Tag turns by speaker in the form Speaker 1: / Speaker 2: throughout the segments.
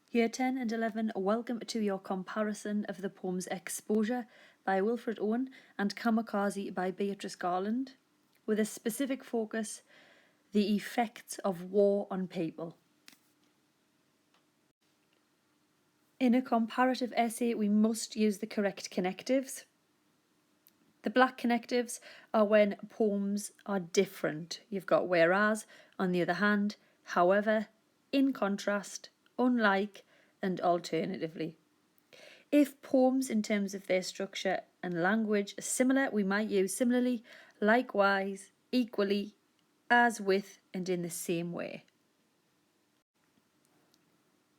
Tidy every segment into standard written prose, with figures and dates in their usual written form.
Speaker 1: Year 10 and 11, welcome to your comparison of the poems Exposure by Wilfred Owen and Kamikaze by Beatrice Garland, with a specific focus, the effects of war on people. In a comparative essay, we must use the correct connectives. The black connectives are when poems are different. You've got whereas, on the other hand, however, in contrast, unlike, and alternatively. If poems in terms of their structure and language are similar, we might use similarly, likewise, equally, as with, and in the same way.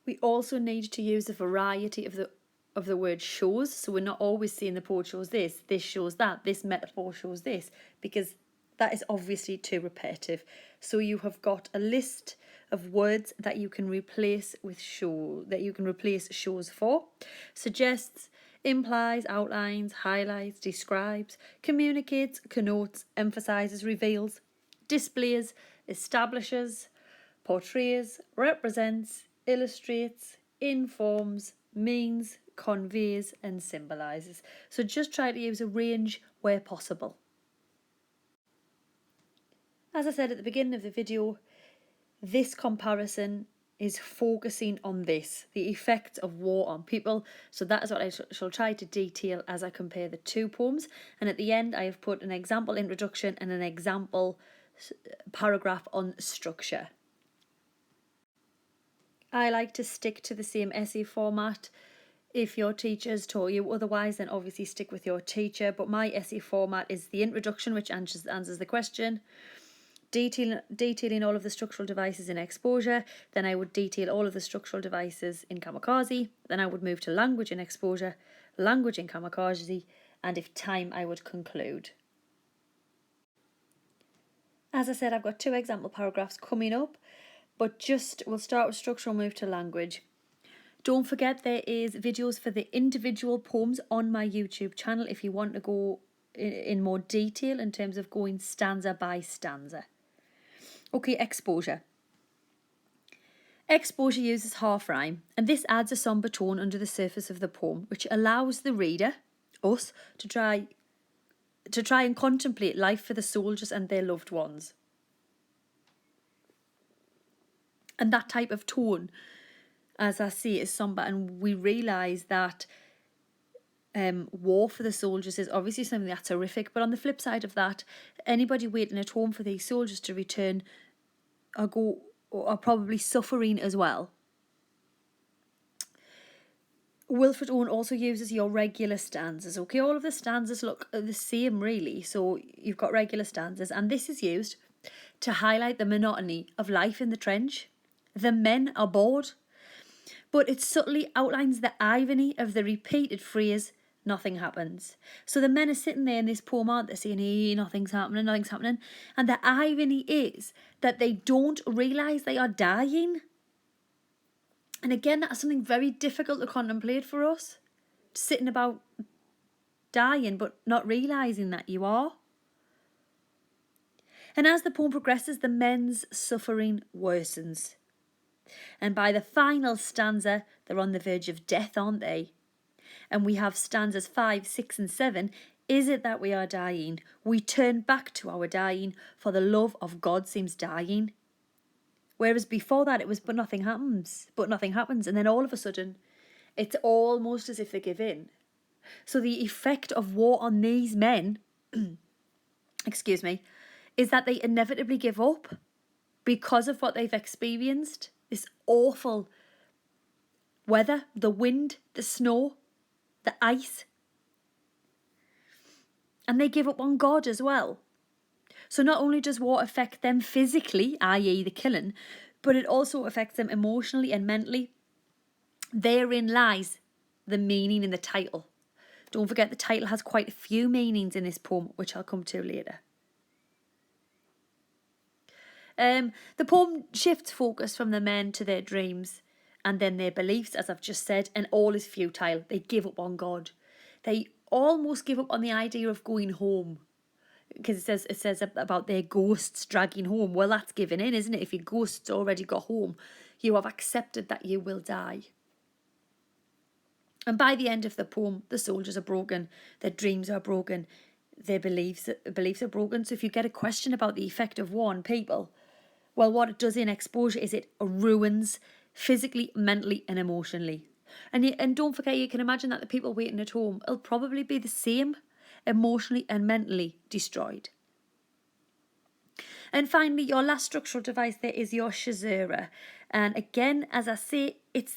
Speaker 1: We also need to use a variety of the word shows, so we're not always saying the poet shows this shows that, this metaphor shows this, because that is obviously too repetitive. So you have got a list of words that you can replace with shows for. Suggests, implies, outlines, highlights, describes, communicates, connotes, emphasizes, reveals, displays, establishes, portrays, represents, illustrates, informs, means, conveys, and symbolizes. So just try to use a range where possible. As I said at the beginning of the video, this comparison is focusing on this, the effects of war on people. So that is what I shall try to detail as I compare the two poems. And at the end, I have put an example introduction and an example paragraph on structure. I like to stick to the same essay format. If your teacher's taught you otherwise, then obviously stick with your teacher. But my essay format is the introduction, which answers the question, detailing all of the structural devices in Exposure. Then I would detail all of the structural devices in Kamikaze. Then I would move to language in Exposure, language in Kamikaze, and if time, I would conclude. As I said, I've got two example paragraphs coming up, but we'll start with structure and move to language. Don't forget there is videos for the individual poems on my YouTube channel if you want to go in more detail in terms of going stanza by stanza. Okay, Exposure. Exposure uses half rhyme, and this adds a sombre tone under the surface of the poem, which allows the reader, us, to try and contemplate life for the soldiers and their loved ones. And that type of tone, as I say, is sombre, and we realise that war for the soldiers is obviously something that's horrific, but on the flip side of that, anybody waiting at home for these soldiers to return are probably suffering as well. Wilfred Owen also uses your regular stanzas. Okay, all of the stanzas look the same really, so you've got regular stanzas, and this is used to highlight the monotony of life in the trench. The men are bored, but it subtly outlines the irony of the repeated phrase, nothing happens. So the men are sitting there in this poem, aren't they, saying, hey, nothing's happening. And the irony is that they don't realise they are dying. And again, that's something very difficult to contemplate for us. Sitting about dying, but not realising that you are. And as the poem progresses, the men's suffering worsens. And by the final stanza, they're on the verge of death, aren't they? And we have stanzas 5, 6 and 7. Is it that we are dying? We turn back to our dying, for the love of God seems dying. Whereas before that it was, but nothing happens. And then all of a sudden, it's almost as if they give in. So the effect of war on these men, excuse me, is that they inevitably give up because of what they've experienced. This awful weather, the wind, the snow, the ice. And they give up on God as well. So not only does war affect them physically, i.e. the killing, but it also affects them emotionally and mentally. Therein lies the meaning in the title. Don't forget the title has quite a few meanings in this poem, which I'll come to later. The poem shifts focus from the men to their dreams and then their beliefs, as I've just said, and all is futile. They give up on God. They almost give up on the idea of going home, because it says about their ghosts dragging home. Well, that's giving in, isn't it? If your ghost's already got home, you have accepted that you will die. And by the end of the poem, the soldiers are broken, their dreams are broken, their beliefs are broken. So if you get a question about the effect of war on people, well, what it does in exposure is it ruins physically, mentally and emotionally. And don't forget, you can imagine that the people waiting at home will probably be the same, emotionally and mentally destroyed. And finally, your last structural device there is your caesura. And again, as I say, it's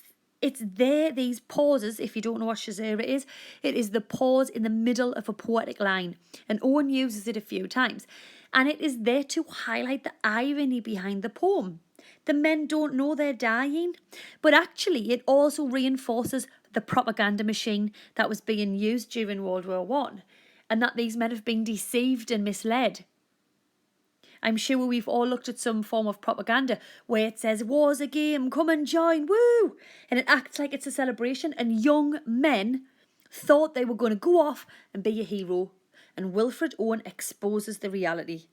Speaker 1: there, these pauses. If you don't know what caesura is, it is the pause in the middle of a poetic line. And Owen uses it a few times. And it is there to highlight the irony behind the poem. The men don't know they're dying, but actually it also reinforces the propaganda machine that was being used during World War One, and that these men have been deceived and misled. I'm sure we've all looked at some form of propaganda where it says, war's a game, come and join, woo! And it acts like it's a celebration, and young men thought they were going to go off and be a hero. And Wilfred Owen exposes the reality.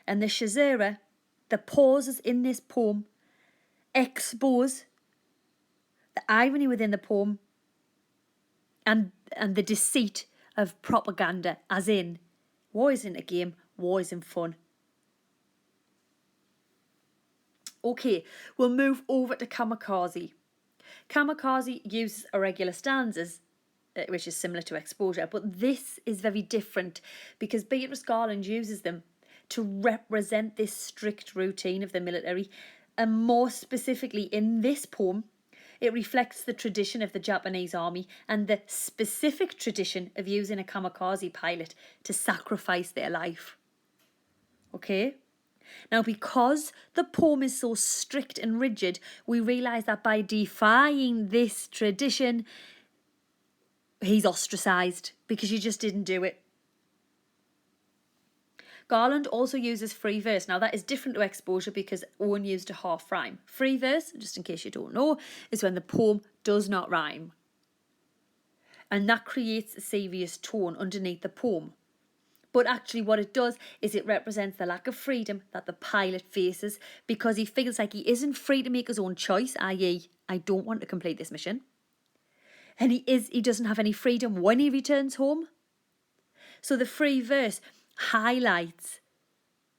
Speaker 1: And the caesura, the pauses in this poem, expose the irony within the poem and the deceit of propaganda, as in, war isn't a game, war isn't fun. Okay, we'll move over to Kamikaze. Kamikaze uses irregular stanzas, which is similar to exposure, but this is very different because Beatrice Garland uses them to represent this strict routine of the military, and more specifically in this poem, it reflects the tradition of the Japanese army and the specific tradition of using a kamikaze pilot to sacrifice their life. Okay? Now, because the poem is so strict and rigid, we realise that by defying this tradition, he's ostracised because you just didn't do it. Garland also uses free verse. Now, that is different to exposure because Owen used a half rhyme. Free verse, just in case you don't know, is when the poem does not rhyme. And that creates a serious tone underneath the poem. But actually what it does is it represents the lack of freedom that the pilot faces because he feels like he isn't free to make his own choice, i.e. I don't want to complete this mission. And he doesn't have any freedom when he returns home. So the free verse highlights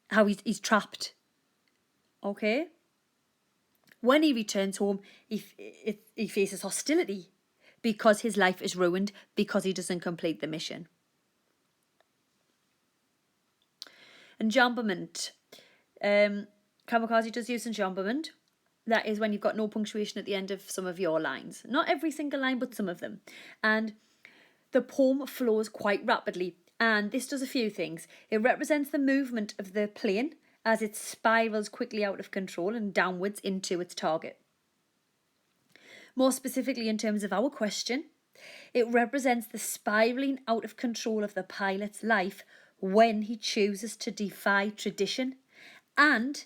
Speaker 1: how he's trapped. Okay? When he returns home, he faces hostility because his life is ruined because he doesn't complete the mission. Enjambment. Kamikaze does use enjambment. That is when you've got no punctuation at the end of some of your lines. Not every single line, but some of them. And the poem flows quite rapidly. And this does a few things. It represents the movement of the plane as it spirals quickly out of control and downwards into its target. More specifically, in terms of our question, it represents the spiraling out of control of the pilot's life when he chooses to defy tradition, and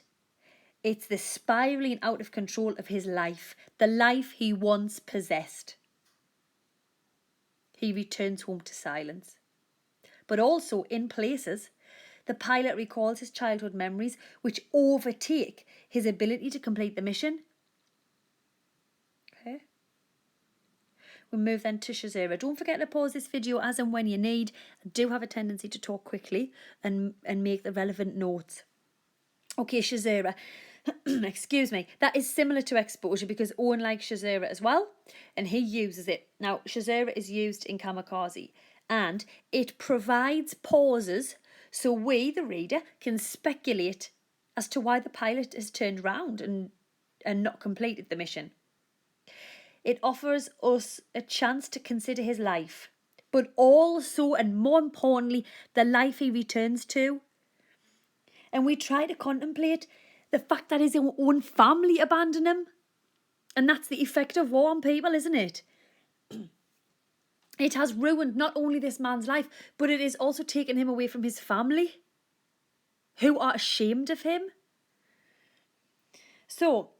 Speaker 1: it's the spiraling out of control of his life, the life he once possessed. He returns home to silence. But also, in places, the pilot recalls his childhood memories which overtake his ability to complete the mission. Okay. We'll move then to caesura. Don't forget to pause this video as and when you need. I do have a tendency to talk quickly and make the relevant notes. Okay, caesura. Excuse me. That is similar to exposure because Owen likes caesura as well, and he uses it. Now, caesura is used in Kamikaze, and it provides pauses so we, the reader, can speculate as to why the pilot has turned round and not completed the mission. It offers us a chance to consider his life, but also, and more importantly, the life he returns to. And we try to contemplate the fact that his own family abandoned him. And that's the effect of war on people, isn't it? It has ruined not only this man's life, but it has also taken him away from his family, who are ashamed of him. So,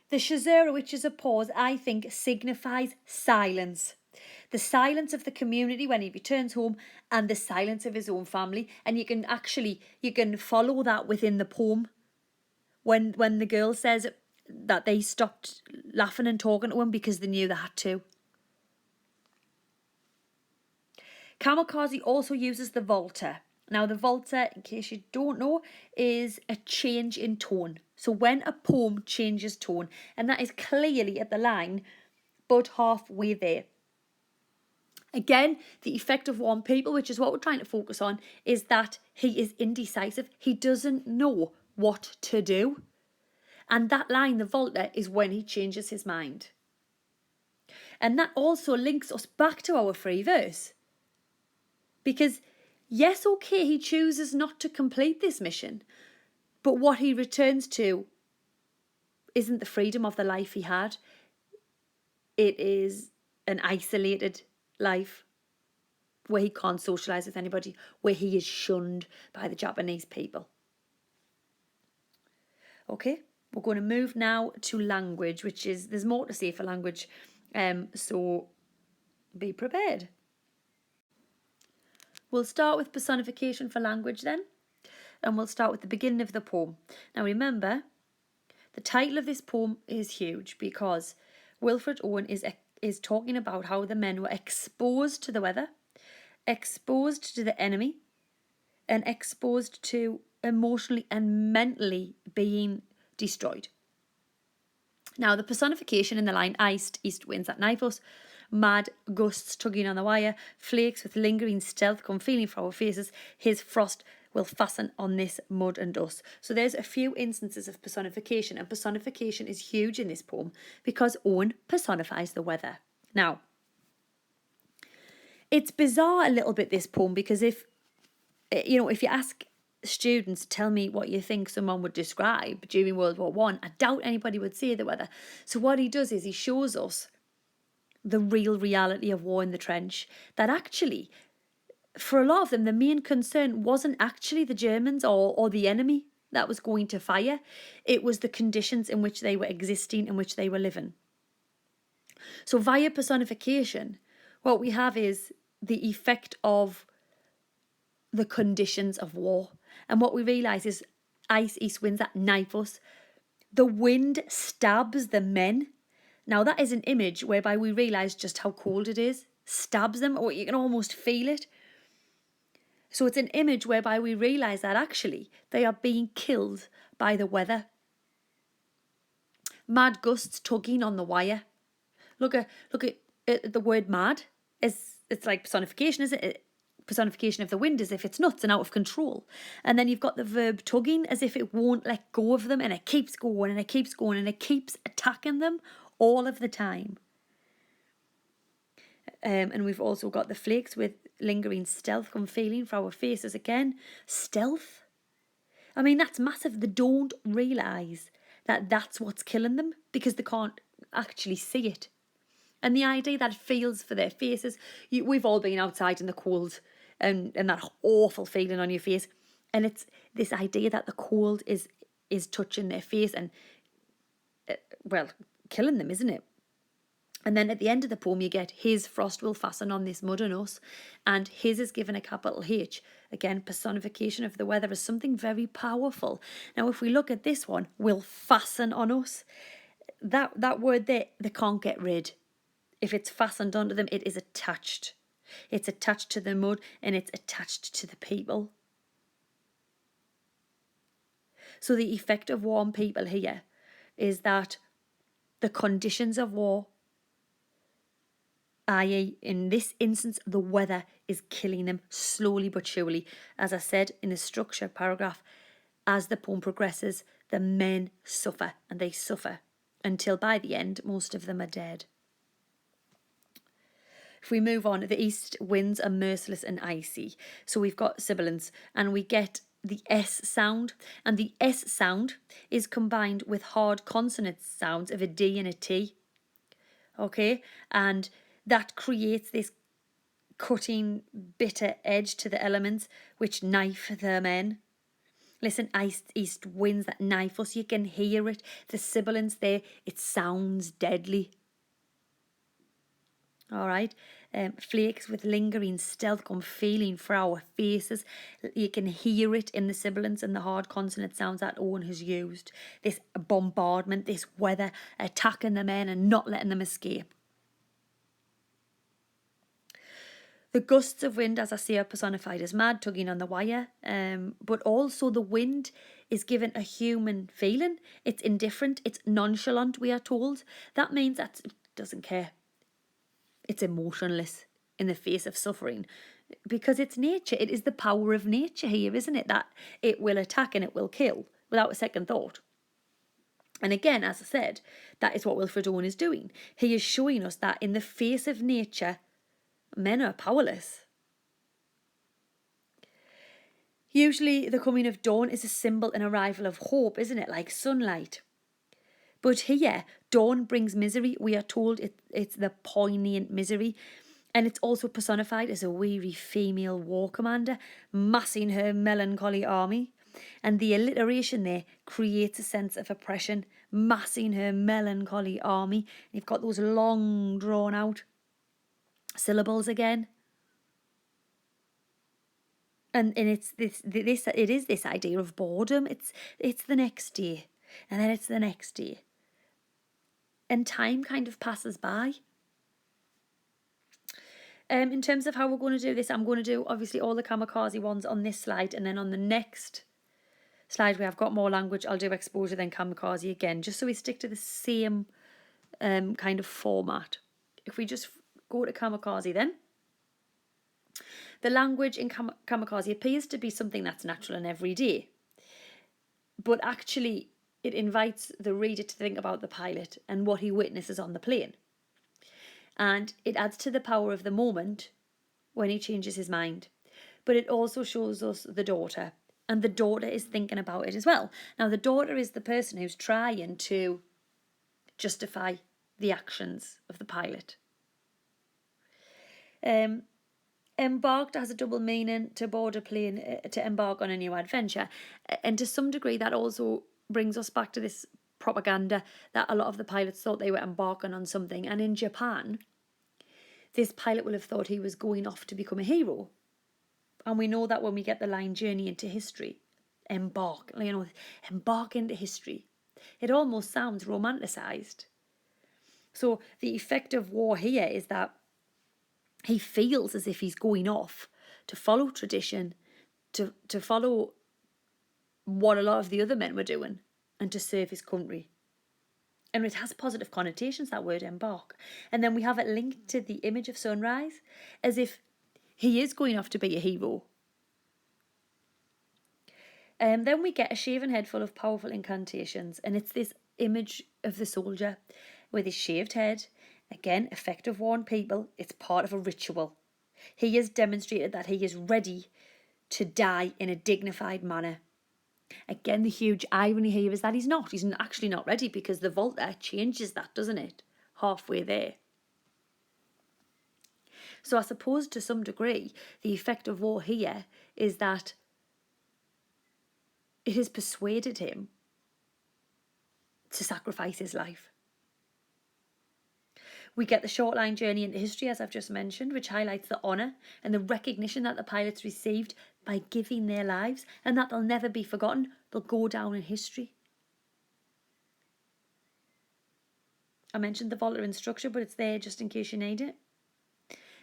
Speaker 1: the caesura, which is a pause, I think signifies silence. The silence of the community when he returns home and the silence of his own family. And you can follow that within the poem. When the girl says that they stopped laughing and talking to him because they knew they had to. Kamikaze also uses the volta. Now, the volta, in case you don't know, is a change in tone. So when a poem changes tone, and that is clearly at the line, but halfway there. Again, the effect of warm people, which is what we're trying to focus on, is that he is indecisive. He doesn't know what to do. And that line, the volta, is when he changes his mind. And that also links us back to our free verse. Because, yes, okay, he chooses not to complete this mission, but what he returns to isn't the freedom of the life he had. It is an isolated life where he can't socialise with anybody, where he is shunned by the Japanese people. Okay, we're going to move now to language, which is, there's more to say for language, so be prepared. We'll start with personification for language then, and we'll start with the beginning of the poem. Now remember, the title of this poem is huge because Wilfred Owen is talking about how the men were exposed to the weather, exposed to the enemy, and exposed to emotionally and mentally being destroyed. Now, the personification in the line, iced east winds that knife us, mad gusts tugging on the wire, flakes with lingering stealth come feeling for our faces, his frost will fasten on this mud and dust. So there's a few instances of personification, and personification is huge in this poem because Owen personifies the weather. Now, it's bizarre a little bit, this poem, because if you ask students, tell me what you think someone would describe during World War I, I doubt anybody would say the weather. So what he does is he shows us the real reality of war in the trench, that actually, for a lot of them, the main concern wasn't actually the Germans or the enemy that was going to fire. It was the conditions in which they were existing, in which they were living. So via personification, what we have is the effect of the conditions of war. And what we realise is ice east winds that knife us. The wind stabs the men. Now that is an image whereby we realise just how cold it is. Stabs them, or you can almost feel it. So it's an image whereby we realise that actually they are being killed by the weather. Mad gusts tugging on the wire. Look at the word mad. It's like personification, isn't it? Personification of the wind as if it's nuts and out of control. And then you've got the verb tugging as if it won't let go of them, and it keeps going and it keeps going and it keeps attacking them all of the time. And we've also got the flakes with lingering stealth come feeling for our faces again. Stealth? I mean, that's massive. They don't realise that that's what's killing them because they can't actually see it. And the idea that it feels for their faces, we've all been outside in the cold and that awful feeling on your face. And it's this idea that the cold is touching their face and, killing them, isn't it? And then at the end of the poem, you get his frost will fasten on this mud and us. And his is given a capital H. Again, personification of the weather is something very powerful. Now, if we look at this one, will fasten on us. That word there, they can't get rid. If it's fastened onto them, it is attached. It's attached to the mud and it's attached to the people. So the effect of warm people here is that the conditions of war, i.e. in this instance, the weather is killing them slowly but surely. As I said in the structure paragraph, as the poem progresses, the men suffer and they suffer until by the end, most of them are dead. If we move on, the east winds are merciless and icy. So we've got sibilants and we get the S sound, and the S sound is combined with hard consonant sounds of a D and a T. Okay, and that creates this cutting, bitter edge to the elements which knife the men. Listen, east winds that knife us, you can hear it. The sibilants there, it sounds deadly. All right, flakes with lingering stealth come feeling for our faces. You can hear it in the sibilants and the hard consonant sounds that Owen has used. This bombardment, this weather attacking the men and not letting them escape. The gusts of wind, as I say, are personified as mad, tugging on the wire. But also the wind is given a human feeling. It's indifferent. It's nonchalant, we are told. That means that it doesn't care. It's emotionless in the face of suffering. Because it's nature. It is the power of nature here, isn't it? That it will attack and it will kill without a second thought. And again, as I said, that is what Wilfred Owen is doing. He is showing us that in the face of nature, men are powerless. Usually the coming of dawn is a symbol and arrival of hope, isn't it? Like sunlight. But here, dawn brings misery. We are told it's the poignant misery. And it's also personified as a weary female war commander massing her melancholy army. And the alliteration there creates a sense of oppression, massing her melancholy army. And you've got those long, drawn out syllables again. And it's this idea of boredom. It's the next day, and then it's the next day. And time kind of passes by. In terms of how we're going to do this, I'm going to do obviously all the Kamikaze ones on this slide, and then on the next slide where I've got more language, I'll do exposure then Kamikaze again, just so we stick to the same kind of format. If we just go to Kamikaze then. The language in Kamikaze appears to be something that's natural and everyday, but actually it invites the reader to think about the pilot and what he witnesses on the plane. And it adds to the power of the moment when he changes his mind. But it also shows us the daughter, and the daughter is thinking about it as well. Now, the daughter is the person who's trying to justify the actions of the pilot. Embarked has a double meaning: to board a plane, to embark on a new adventure. And to some degree, that also brings us back to this propaganda that a lot of the pilots thought they were embarking on something. And in Japan, this pilot will have thought he was going off to become a hero. And we know that when we get the line journey into history, embark into history. It almost sounds romanticised. So the effect of war here is that he feels as if he's going off to follow tradition, to follow what a lot of the other men were doing, and to serve his country. And it has positive connotations, that word embark. And then we have it linked to the image of sunrise, as if he is going off to be a hero. And then we get a shaven head full of powerful incantations, and it's this image of the soldier with his shaved head. Again, effective warn people, it's part of a ritual. He has demonstrated that he is ready to die in a dignified manner. Again, the huge irony here is that he's actually not ready, because the Volta changes that, doesn't it? Halfway there. So I suppose to some degree, the effect of war here is that it has persuaded him to sacrifice his life. We get the short line journey into history, as I've just mentioned, which highlights the honour and the recognition that the pilots received by giving their lives, and that they'll never be forgotten. They'll go down in history. I mentioned the Volta in structure, but it's there just in case you need it.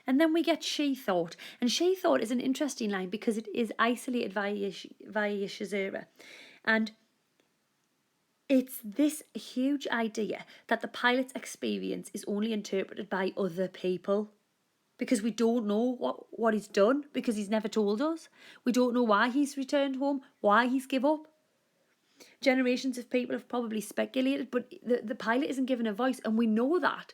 Speaker 1: And then we get she thought. And she thought is an interesting line because it is isolated via Shazura. And it's this huge idea that the pilot's experience is only interpreted by other people, because we don't know what he's done, because he's never told us. We don't know why he's returned home, why he's give up. Generations of people have probably speculated, but the pilot isn't given a voice, and we know that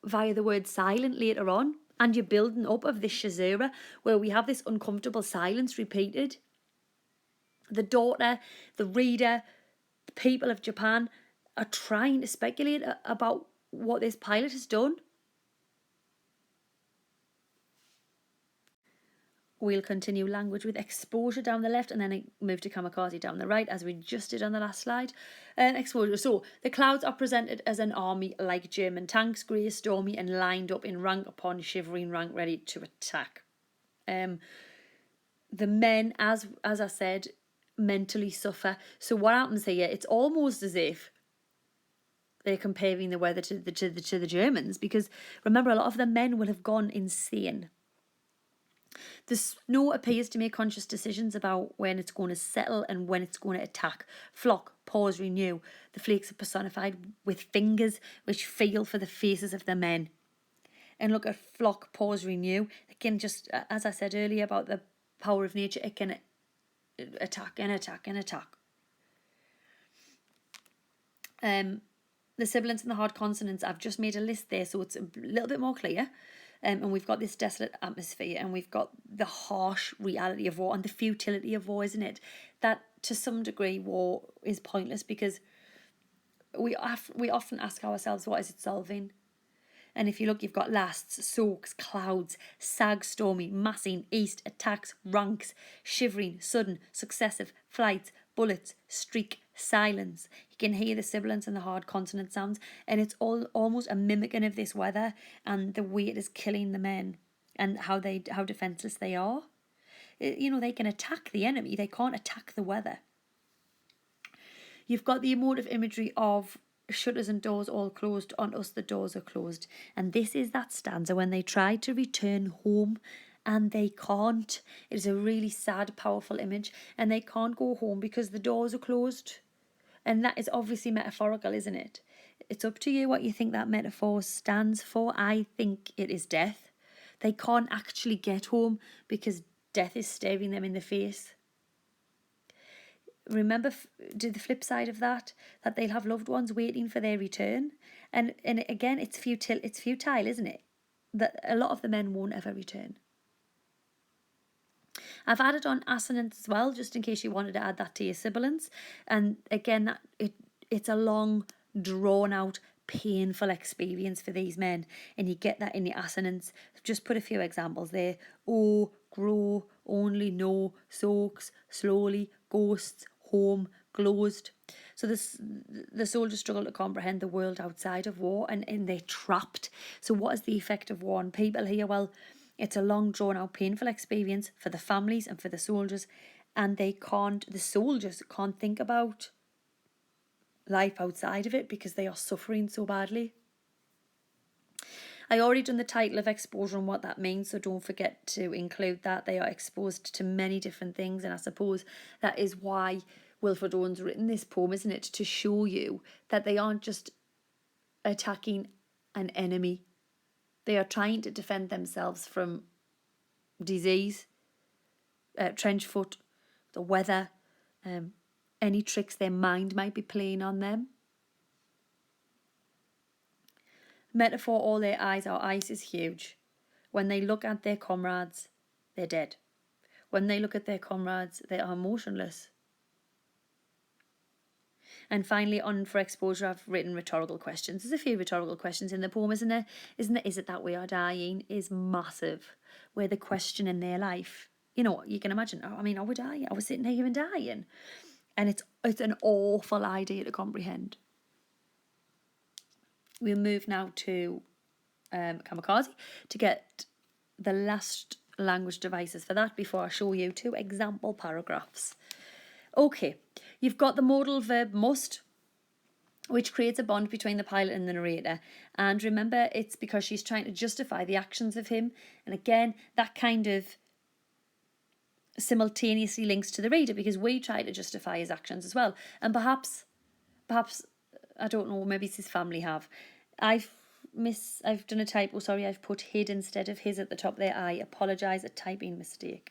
Speaker 1: via the word silent later on. And you're building up of this Shazura where we have this uncomfortable silence repeated. The daughter, the reader, the people of Japan are trying to speculate about what this pilot has done. We'll continue language with exposure down the left, and then move to Kamikaze down the right, as we just did on the last slide. Exposure. So the clouds are presented as an army like German tanks, grey, stormy, and lined up in rank upon shivering rank, ready to attack. The men, as I said, mentally suffer. So what happens here? It's almost as if they're comparing the weather to the Germans, because remember, a lot of the men will have gone insane. The snow appears to make conscious decisions about when it's going to settle and when it's going to attack. Flock, pause, renew. The flakes are personified with fingers which feel for the faces of the men. And look at flock, pause, renew. It can just, as I said earlier about the power of nature, it can attack and attack and attack. The sibilants and the hard consonants, I've just made a list there so it's a little bit more clear. And we've got this desolate atmosphere, and we've got the harsh reality of war and the futility of war, isn't it? That to some degree war is pointless, because we often ask ourselves, what is it solving? And if you look, you've got lasts, soaks, clouds, sag, stormy, massing, east, attacks, ranks, shivering, sudden, successive, flights, bullets, streak, silence. You can hear the sibilants and the hard consonant sounds, and it's all almost a mimicking of this weather and the way it is killing the men and how defenseless they are. You know, they can attack the enemy, they can't attack the weather. You've got the emotive imagery of shutters and doors all closed, on us the doors are closed. And this is that stanza when they try to return home and they can't. It is a really sad, powerful image, and they can't go home because the doors are closed. And that is obviously metaphorical, isn't it? It's up to you what you think that metaphor stands for. I think it is death. They can't actually get home because death is staring them in the face. Remember, do the flip side of that they'll have loved ones waiting for their return, and again, it's futile, isn't it? That a lot of the men won't ever return. I've added on assonance as well, just in case you wanted to add that to your sibilants. And again, it's a long, drawn out, painful experience for these men, and you get that in the assonance. Just put a few examples there. Oh, grow, only, no, soaks, slowly, ghosts, home, closed. So the soldiers struggle to comprehend the world outside of war, and they're trapped. So what is the effect of war on people here? Well, it's a long, drawn out, painful experience for the families and for the soldiers, and the soldiers can't think about life outside of it because they are suffering so badly. I already done the title of exposure and what that means, so don't forget to include that. They are exposed to many different things, and I suppose that is why Wilfred Owen's written this poem, isn't it? To show you that they aren't just attacking an enemy. They are trying to defend themselves from disease, trench foot, the weather, any tricks their mind might be playing on them. Metaphor, all their eyes, our eyes is huge. When they look at their comrades, they're dead. When they look at their comrades, they are motionless. And finally, on for exposure, I've written rhetorical questions. There's a few rhetorical questions in the poem, isn't there? Isn't it? Is it that we are dying? Is massive. Where the question in their life, you know, you can imagine, are we dying? Are we sitting here and dying? And it's an awful idea to comprehend. We'll move now to Kamikaze to get the last language devices for that before I show you 2 example paragraphs. Okay, you've got the modal verb must, which creates a bond between the pilot and the narrator. And remember, it's because she's trying to justify the actions of him. And again, that kind of simultaneously links to the reader, because we try to justify his actions as well. And perhaps, I don't know, maybe it's his family have. I've done a typo, sorry, I've put hid instead of his at the top there. I apologise, a typing mistake.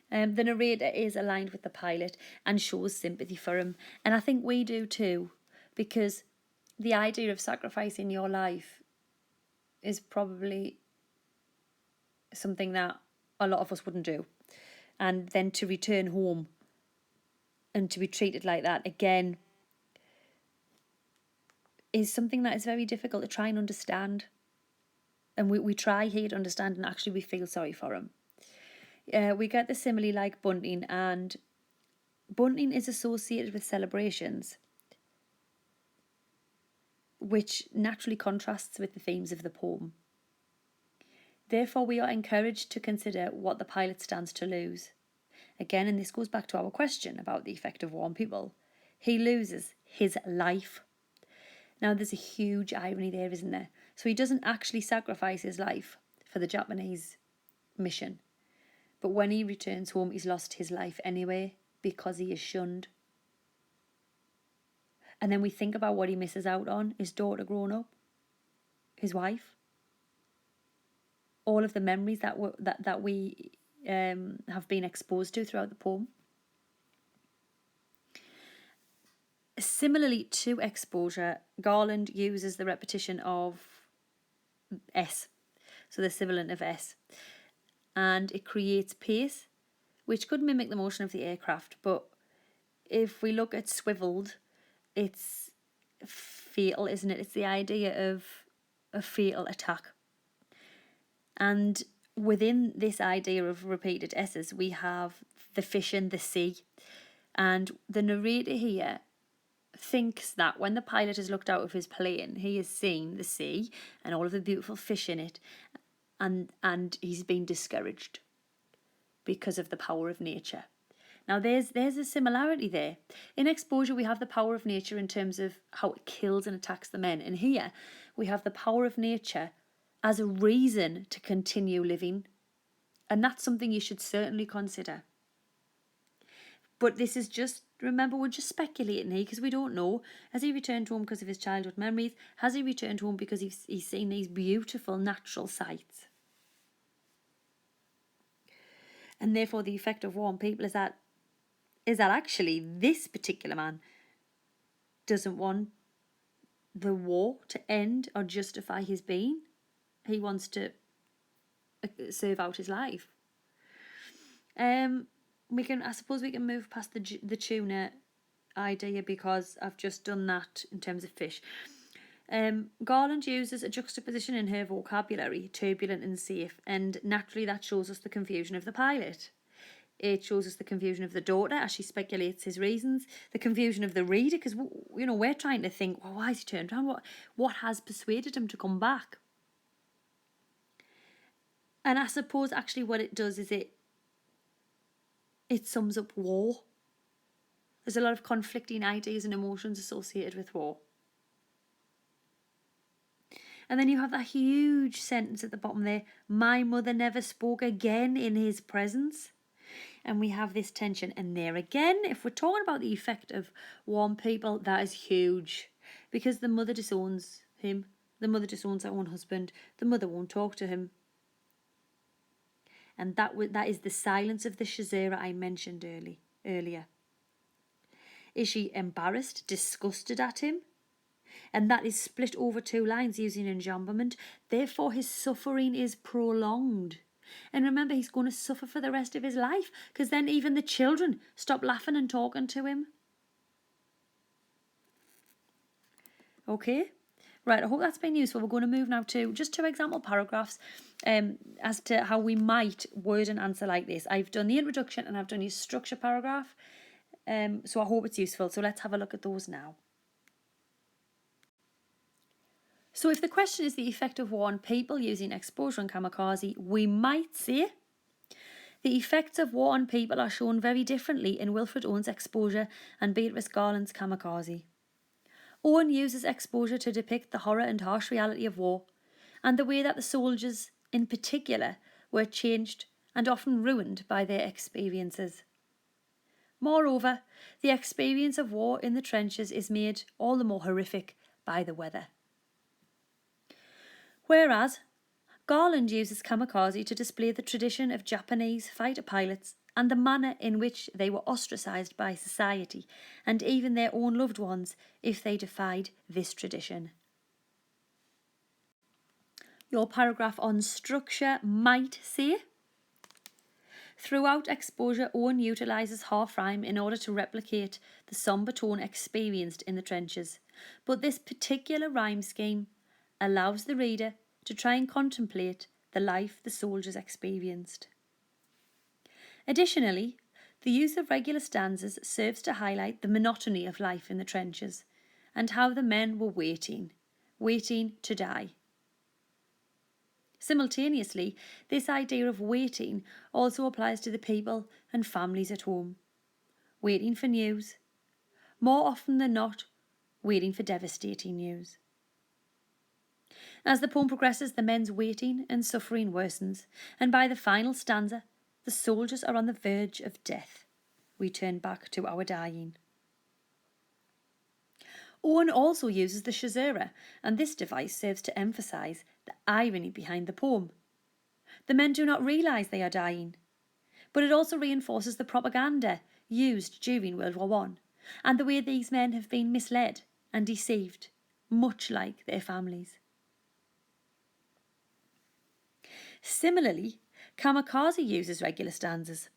Speaker 1: The narrator is aligned with the pilot and shows sympathy for him. And I think we do too, because the idea of sacrificing your life is probably something that a lot of us wouldn't do. And then to return home and to be treated like that again is something that is very difficult to try and understand. And we try here to understand, and actually we feel sorry for him. We get the simile like bunting, and bunting is associated with celebrations, which naturally contrasts with the themes of the poem. Therefore, we are encouraged to consider what the pilot stands to lose. Again, and this goes back to our question about the effect of war on people. He loses his life. Now, there's a huge irony there, isn't there? So he doesn't actually sacrifice his life for the Japanese mission. But when he returns home, he's lost his life anyway because he is shunned. And then we think about what he misses out on: his daughter grown up, his wife, all of the memories that we have been exposed to throughout the poem. Similarly to exposure, Garland uses the repetition of S, so the sibilant of S, and it creates pace, which could mimic the motion of the aircraft, but if we look at swiveled, it's fatal, isn't it? It's the idea of a fatal attack. And within this idea of repeated S's, we have the fish in the sea. And the narrator here thinks that when the pilot has looked out of his plane, he has seen the sea and all of the beautiful fish in it, and he's been discouraged because of the power of nature. Now there's a similarity there. In exposure, we have the power of nature in terms of how it kills and attacks the men, and here we have the power of nature as a reason to continue living, and that's something you should certainly consider. But this is just, remember, we're just speculating here because we don't know. Has he returned home because of his childhood memories? Has he returned home because he's seen these beautiful natural sights? And therefore the effect of war on people is that actually this particular man doesn't want the war to end or justify his being. He wants to serve out his life. I suppose we can move past the tuna idea because I've just done that in terms of fish. Garland uses a juxtaposition in her vocabulary, turbulent and safe, and naturally that shows us the confusion of the pilot. It shows us the confusion of the daughter as she speculates his reasons, the confusion of the reader, because we're trying to think, well, why has he turned around? What has persuaded him to come back? And I suppose actually what it does is it sums up war. There's a lot of conflicting ideas and emotions associated with war. And then you have that huge sentence at the bottom there, my mother never spoke again in his presence. And we have this tension. And there again, if we're talking about the effect of war on people, that is huge. Because the mother disowns him. The mother disowns her own husband. The mother won't talk to him. And that is the silence of the Shazera I mentioned earlier. Is she embarrassed, disgusted at him? And that is split over 2 lines using enjambment. Therefore, his suffering is prolonged. And remember, he's going to suffer for the rest of his life, because then even the children stop laughing and talking to him. Okay? Right, I hope that's been useful. We're going to move now to just 2 example paragraphs as to how we might word an answer like this. I've done the introduction and I've done your structure paragraph. So I hope it's useful. So let's have a look at those now. So if the question is the effect of war on people using exposure and Kamikaze, we might say the effects of war on people are shown very differently in Wilfred Owen's exposure and Beatrice Garland's Kamikaze. Owen uses exposure to depict the horror and harsh reality of war, and the way that the soldiers in particular were changed and often ruined by their experiences. Moreover, the experience of war in the trenches is made all the more horrific by the weather. Whereas, Garland uses Kamikaze to display the tradition of Japanese fighter pilots and the manner in which they were ostracised by society and even their own loved ones if they defied this tradition. Your paragraph on structure might say, throughout exposure, Owen utilises half rhyme in order to replicate the sombre tone experienced in the trenches, but this particular rhyme scheme allows the reader to try and contemplate the life the soldiers experienced. Additionally, the use of regular stanzas serves to highlight the monotony of life in the trenches and how the men were waiting to die. Simultaneously, this idea of waiting also applies to the people and families at home, waiting for news, more often than not, waiting for devastating news. As the poem progresses, the men's waiting and suffering worsens, and by the final stanza, The soldiers are on the verge of death. We turn back to our dying. Owen also uses the caesura, and this device serves to emphasise the irony behind the poem. The men do not realise they are dying, but it also reinforces the propaganda used during World War I and the way these men have been misled and deceived, much like their families. Similarly, Kamikaze uses regular stanzas.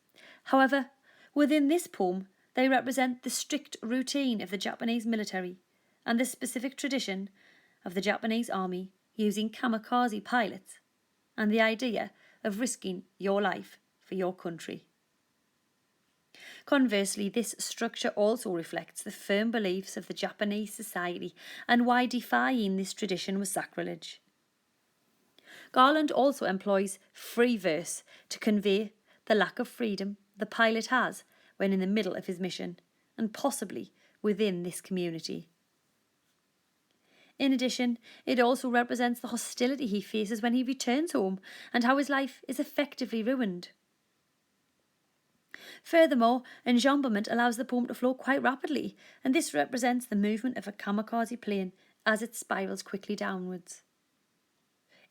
Speaker 1: However, within this poem, they represent the strict routine of the Japanese military and the specific tradition of the Japanese army using kamikaze pilots and the idea of risking your life for your country. Conversely, this structure also reflects the firm beliefs of the Japanese society and why defying this tradition was sacrilege. Garland also employs free verse to convey the lack of freedom the pilot has when in the middle of his mission, and possibly within this community. In addition, it also represents the hostility he faces when he returns home and how his life is effectively ruined. Furthermore, enjambment allows the poem to flow quite rapidly, and this represents the movement of a kamikaze plane as it spirals quickly downwards.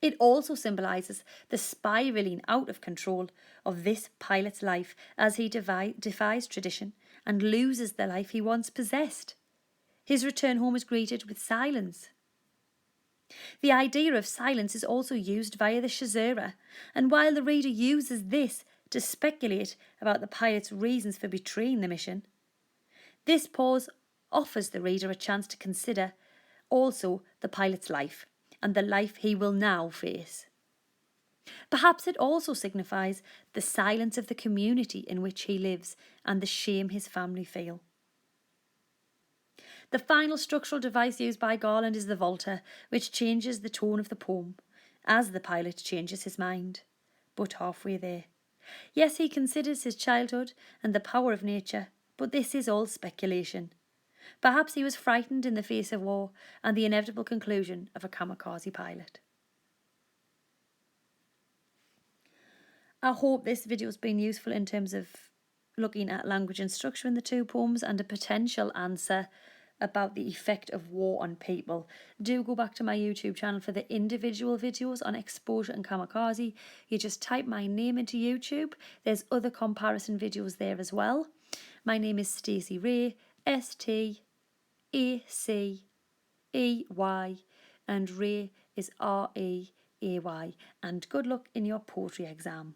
Speaker 1: It also symbolises the spiralling out of control of this pilot's life as he defies tradition and loses the life he once possessed. His return home is greeted with silence. The idea of silence is also used via the caesura, and while the reader uses this to speculate about the pilot's reasons for betraying the mission, this pause offers the reader a chance to consider also the pilot's life and the life he will now face. Perhaps it also signifies the silence of the community in which he lives and the shame his family feel. The final structural device used by Garland is the volta, which changes the tone of the poem as the pilot changes his mind, but halfway there. Yes, he considers his childhood and the power of nature, but this is all speculation. Perhaps he was frightened in the face of war and the inevitable conclusion of a kamikaze pilot. I hope this video has been useful in terms of looking at language and structure in the two poems and a potential answer about the effect of war on people. Do go back to my YouTube channel for the individual videos on exposure and kamikaze. You just type my name into YouTube. There's other comparison videos there as well. My name is Stacey Ray, S-T-A-C-E-Y, and Ray is R-E-A-Y. And good luck in your poetry exam.